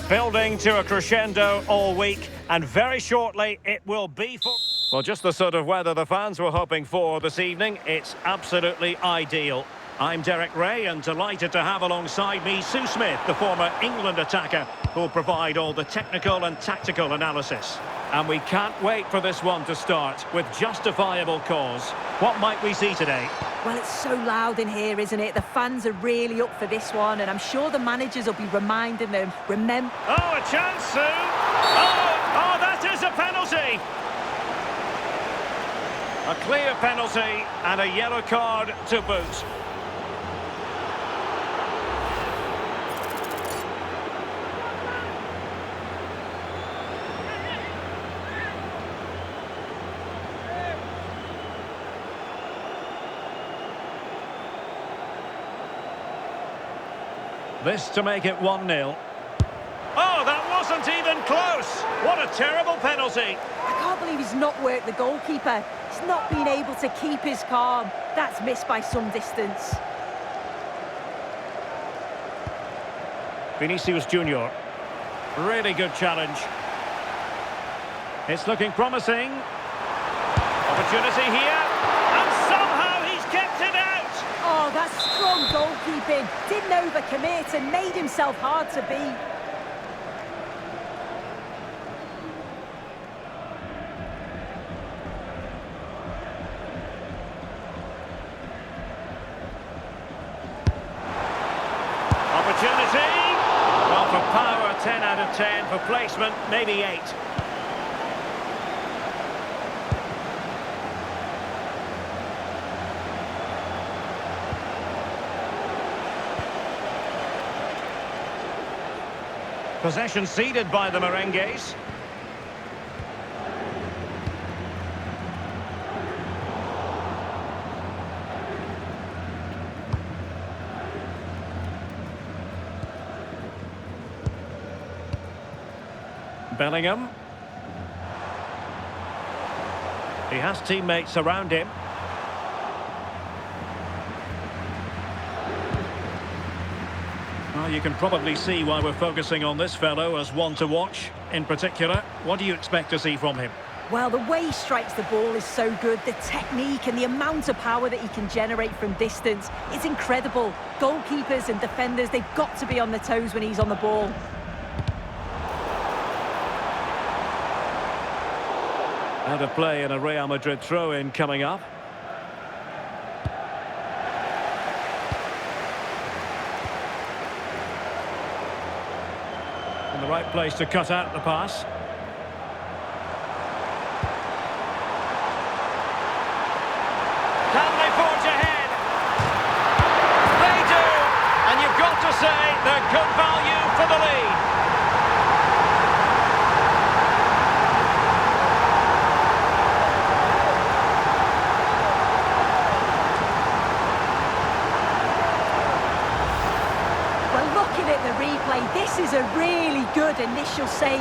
Building to a crescendo all week, and very shortly it will be for... Well, just the sort of weather the fans were hoping for this evening. It's absolutely ideal. I'm Derek Ray, and delighted to have alongside me Sue Smith, the former England attacker, who'll provide all the technical and tactical analysis. And we can't wait for this one to start, with justifiable cause. What might we see today? Well, it's so loud in here, isn't it? The fans are really up for this one, and I'm sure the managers will be reminding them, remember... Oh, a chance, Sue! Oh, that is a penalty! A clear penalty, and a yellow card to boot. This to make it 1-0. Oh, that wasn't even close! What a terrible penalty! I can't believe he's not worked the goalkeeper. He's not been able to keep his calm. That's missed by some distance. Vinicius Junior. Really good challenge. It's looking promising. Opportunity here. And somehow he's kept it out! Oh, that's strong goalkeeping. Didn't overcommit and made himself hard to beat. Opportunity. Well, for power, 10 out of 10. For placement, maybe 8. Possession ceded by the Merengues. Bellingham. He has teammates around him. Well, you can probably see why we're focusing on this fellow as one to watch. In particular, what do you expect to see from him? Well, the way he strikes the ball is so good. The technique and the amount of power that he can generate from distance is incredible. Goalkeepers and defenders, they've got to be on their toes when he's on the ball. Out of play in a Real Madrid throw-in coming up. In the right place to cut out the pass. Can they forge ahead? They do! And you've got to say they're good value for the lead. This is a really good initial save.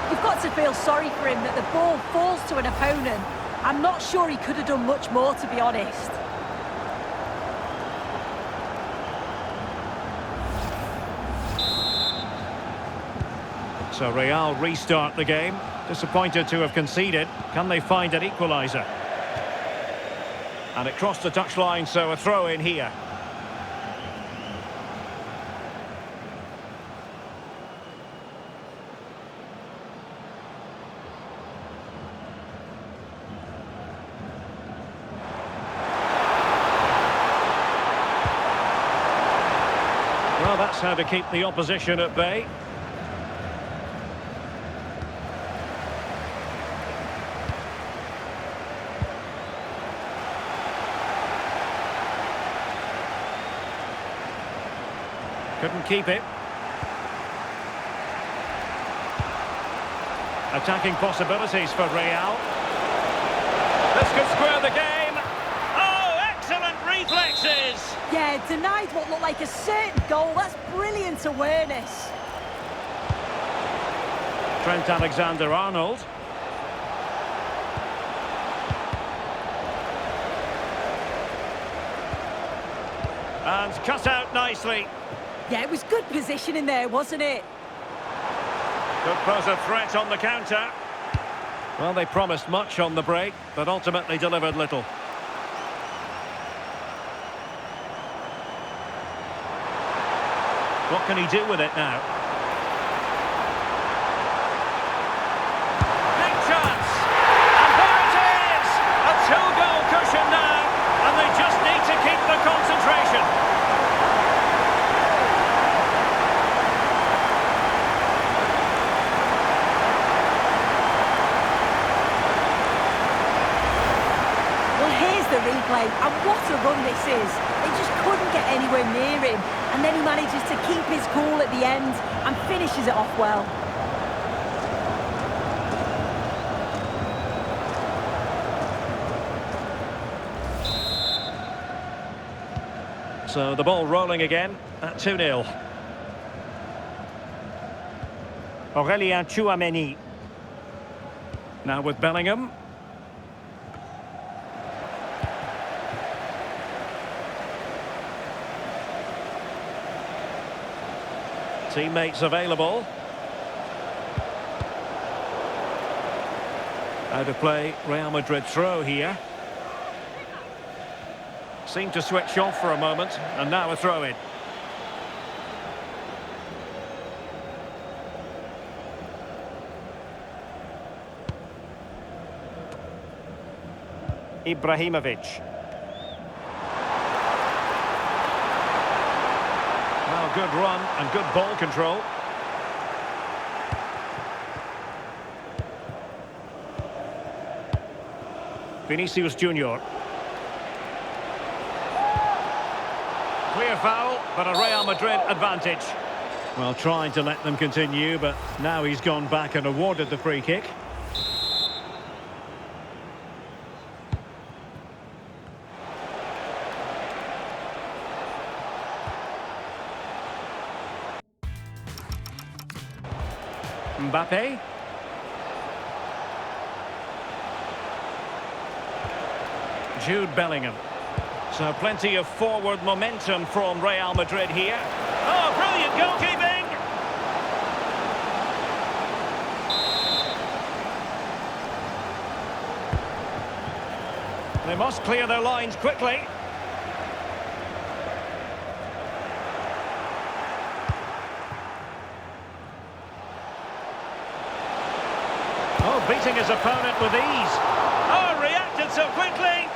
You've got to feel sorry for him that the ball falls to an opponent. I'm not sure he could have done much more, to be honest. So Real restart the game. Disappointed to have conceded. Can they find an equaliser? And it crossed the touchline, so a throw in here. Well, that's how to keep the opposition at bay. Couldn't keep it. Attacking possibilities for Real. This could square the game. Oh, excellent reflexes! Yeah, denied what looked like a certain goal. That's brilliant awareness. Trent Alexander-Arnold. And cut out nicely. Yeah, it was good positioning there, wasn't it? Could pose a threat on the counter. Well, they promised much on the break, but ultimately delivered little. What can he do with it now? Big chance! And there it is! A two-goal cushion now, and they just need to keep the concentration. Well, here's the replay, and what a run this is. They just couldn't get anywhere near him, and then he manages to keep his cool at the end and finishes it off well. So the ball rolling again at 2-0. Aurélien Tchouaméni. Now with Bellingham. Teammates available. Out of play, Real Madrid throw here. Seemed to switch off for a moment, and now a throw-in. Ibrahimovic. Well, good run and good ball control. Vinicius Junior. Clear foul, but a Real Madrid advantage. Well, trying to let them continue, but now he's gone back and awarded the free kick. Mbappe. Jude Bellingham. So plenty of forward momentum from Real Madrid here. Oh, brilliant goalkeeping! They must clear their lines quickly. Oh, beating his opponent with ease. Oh, reacted so quickly!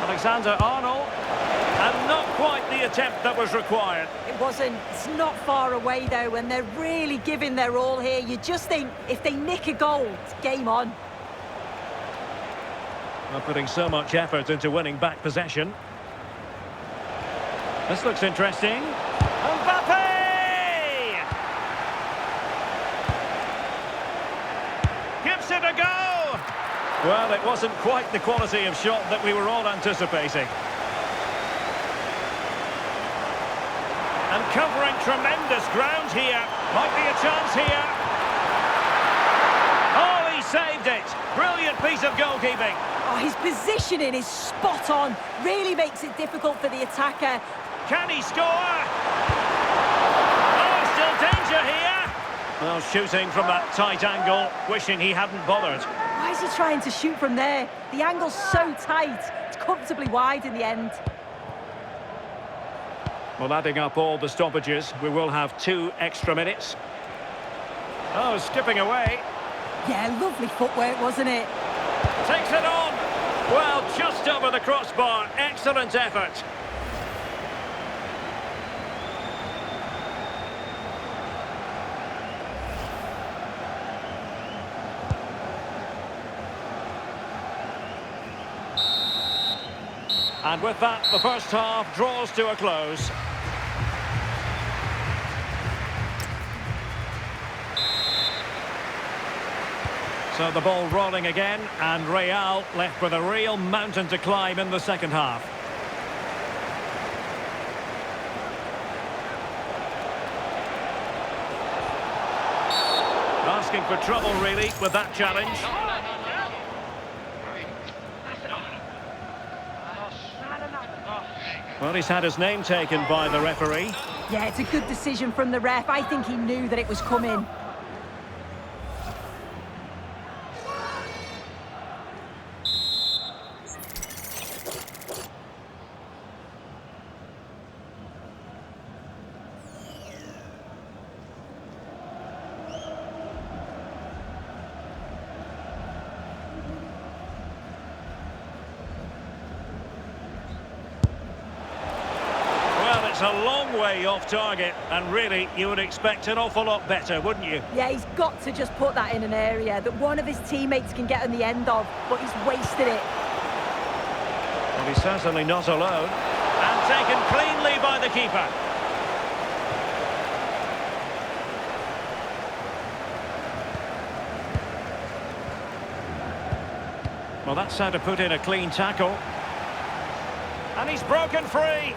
Alexander-Arnold, and not quite the attempt that was required. It wasn't. It's not far away, though, and they're really giving their all here. You just think, if they nick a goal, it's game on. They're putting so much effort into winning back possession. This looks interesting. Mbappe! Gives it a go! Well, it wasn't quite the quality of shot that we were all anticipating. And covering tremendous ground here. Might be a chance here. Oh, he saved it. Brilliant piece of goalkeeping. Oh, his positioning is spot on. Really makes it difficult for the attacker. Can he score? Oh, still danger here. Well, shooting from that tight angle, wishing he hadn't bothered. Why is he trying to shoot from there? The angle's so tight. It's comfortably wide in the end. Well, adding up all the stoppages, we will have 2 extra minutes. Oh, skipping away. Yeah, lovely footwork, wasn't it? Takes it on. Well, just over the crossbar. Excellent effort. And with that, the first half draws to a close. So the ball rolling again, and Real left with a real mountain to climb in the second half. Asking for trouble, really, with that challenge. Well, he's had his name taken by the referee. Yeah, it's a good decision from the ref. I think he knew that it was coming. It's a long way off target, and really, you would expect an awful lot better, wouldn't you? Yeah, he's got to just put that in an area that one of his teammates can get on the end of, but he's wasted it. Well, he's certainly not alone, and taken cleanly by the keeper. Well, that's how to put in a clean tackle. And he's broken free.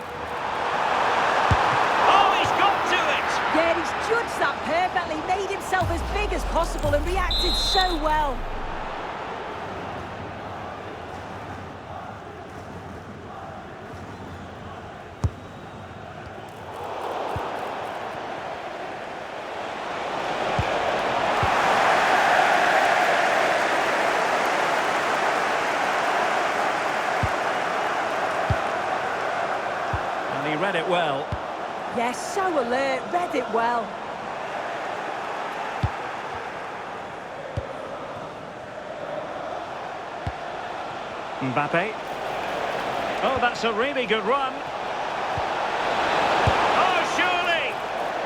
Yeah, he's judged that perfectly, made himself as big as possible and reacted so well. And he read it well. Yes, so alert, read it well. Mbappe. Oh, that's a really good run. Oh, surely!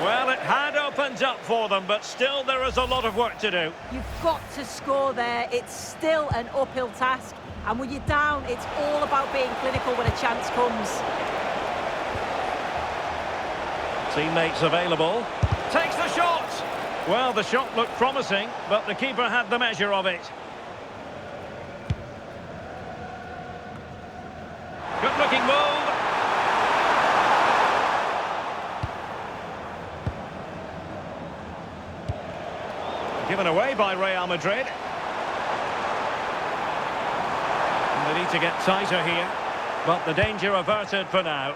Well, it had opened up for them, but still there is a lot of work to do. You've got to score there. It's still an uphill task. And when you're down, it's all about being clinical when a chance comes. Teammates available. Takes the shot! Well, the shot looked promising, but the keeper had the measure of it. Good-looking move. Given away by Real Madrid. And they need to get tighter here, but the danger averted for now.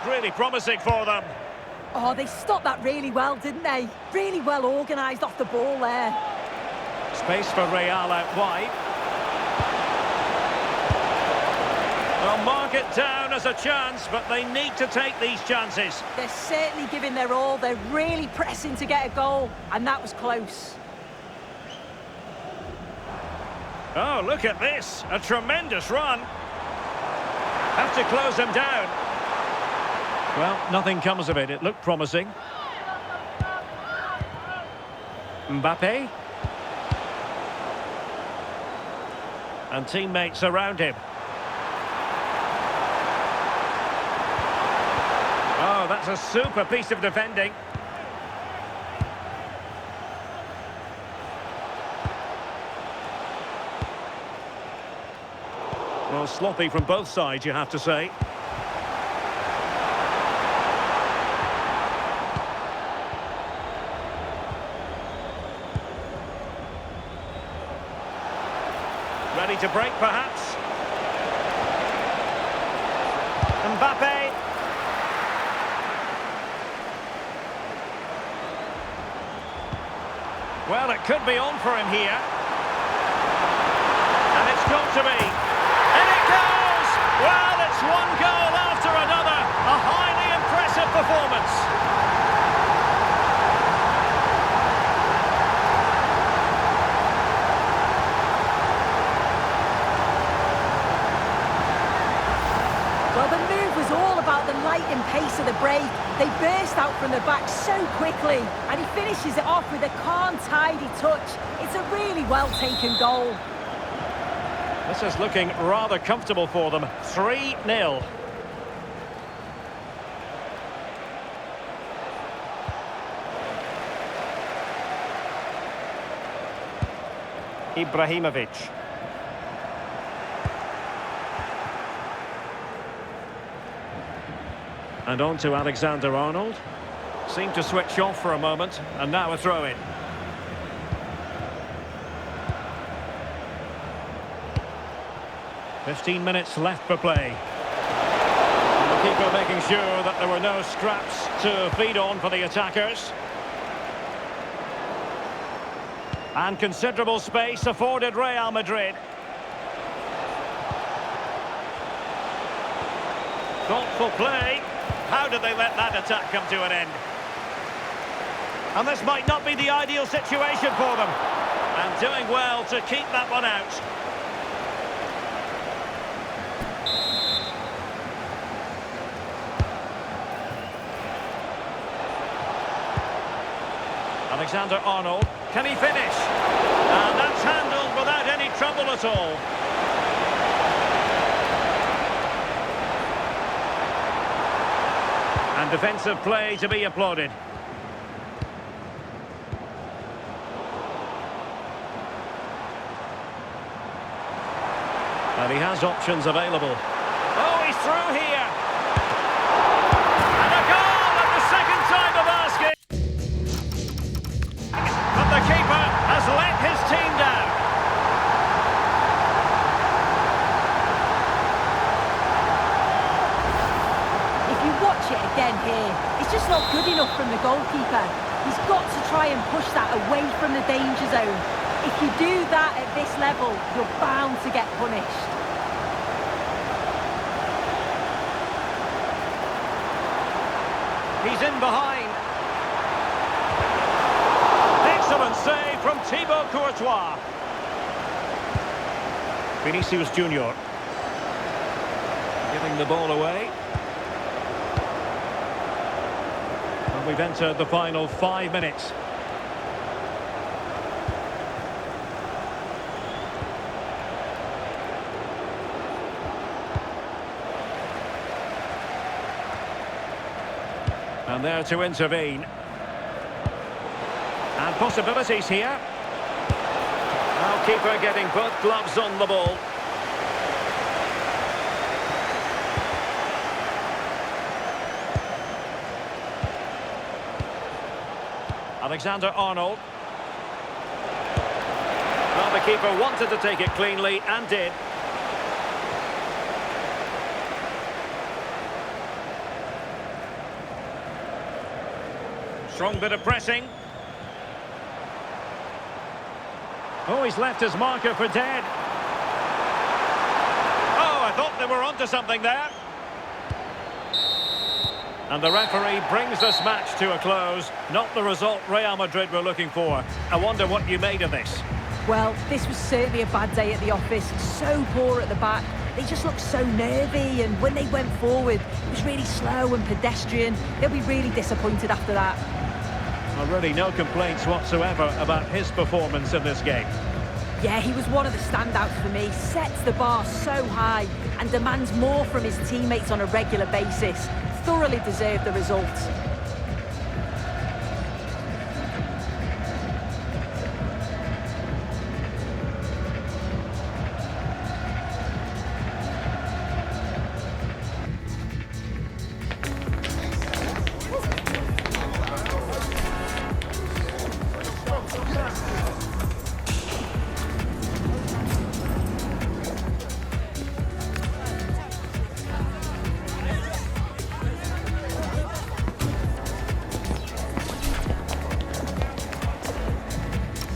Really promising for them. Oh, they stopped that really well, didn't they? Really well organised off the ball there. Space for Real out wide. They'll mark it down as a chance, but they need to take these chances. They're certainly giving their all. They're really pressing to get a goal, and that was close. Oh, look at this. A tremendous run. Have to close them down. Well, nothing comes of it. It looked promising. Mbappe. And teammates around him. Oh, that's a super piece of defending. Well, sloppy from both sides, you have to say. Ready to break, perhaps. Mbappe. Well, it could be on for him here. And it's got to be. And it goes! Well, it's one goal after another. A highly impressive performance. Well, the move was all about the light and pace of the break. They burst out from the back so quickly, and he finishes it off with a calm, tidy touch. It's a really well-taken goal. This is looking rather comfortable for them. 3-0. Ibrahimovic. And on to Alexander-Arnold. Seemed to switch off for a moment, and now a throw-in. "15 minutes left for play. And the keeper making sure that there were no scraps to feed on for the attackers. And considerable space afforded Real Madrid. Thoughtful play. How did they let that attack come to an end? And this might not be the ideal situation for them. And doing well to keep that one out. Alexander-Arnold, can he finish? And that's handled without any trouble at all. And defensive play to be applauded. And he has options available. Oh, he's through here! And a goal at the second time of asking! But the keeper has let his team down. If you watch it again here, it's just not good enough from the goalkeeper. He's got to try and push that away from the danger zone. If you do that at this level, you're bound to get punished. He's in behind. Excellent save from Thibaut Courtois. Vinicius Junior. Giving the ball away. And we've entered the final 5 minutes. And there to intervene. And possibilities here. Now keeper getting both gloves on the ball. Alexander-Arnold. Well, the keeper wanted to take it cleanly and did. Strong bit of pressing. Oh, he's left his marker for dead. Oh, I thought they were onto something there. And the referee brings this match to a close. Not the result Real Madrid were looking for. I wonder what you made of this. Well, this was certainly a bad day at the office. So poor at the back. They just looked so nervy, and when they went forward, it was really slow and pedestrian. They'll be really disappointed after that. Well, really no complaints whatsoever about his performance in this game. Yeah, he was one of the standouts for me. Sets the bar so high and demands more from his teammates on a regular basis. Thoroughly deserved the result.